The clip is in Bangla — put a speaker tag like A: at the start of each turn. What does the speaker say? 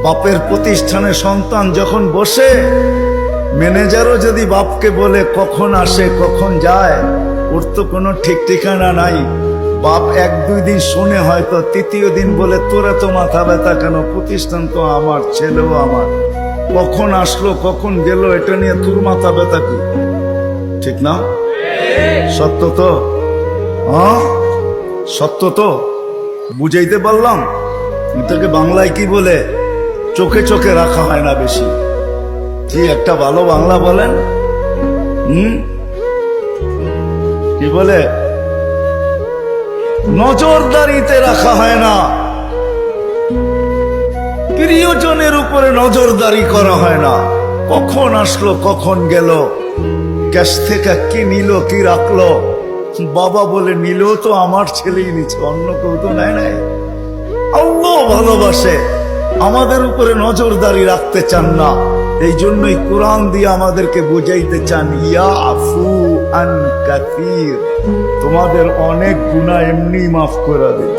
A: বাপের প্রতিষ্ঠানে সন্তান যখন বসে, ম্যানেজারও যদি বাপকে বলে কখন আসে কখন যায়, ওর তো কোনো ঠিক ঠিকানা নাই। বাপ এক দুই দিন শুনে হয়তো তৃতীয় দিন বলে তোরা তো মাথা ব্যথা কেন, প্রতিষ্ঠান তো আমার, ছেলেও আমার, কখন আসলো কখন গেল এটা নিয়ে তোর মাথা ব্যথা কি? ঠিক না? সত্য তো? হ্যাঁ সত্য তো? বুঝাইতে পারলাম? এটাকে বাংলায় কি বলে? চোখে চোখে রাখা হয় না বেশি। কি একটা ভালো বাংলা বলেন? কি বলে? নজরদারিতে রাখা হয় না, প্রিয়জনের উপরে নজরদারি করা হয় না। কখন আসলো কখন গেল, ক্যাশ থেকে কি নিল কি রাখলো, বাবা বলে নিল তো আমার ছেলেই নিচ্ছে, অন্য কেউ তো নেয় নাই। আল্লাহ ভালোবাসে, আমাদের উপরে নজরদারি রাখতে চান না। এই জন্যই কোরআন দিয়ে আমাদেরকে বুঝাইতে চান, ইয়াফু আন কাসীর, তোমাদের অনেক গুনাহ এমনি মাফ করে দিন।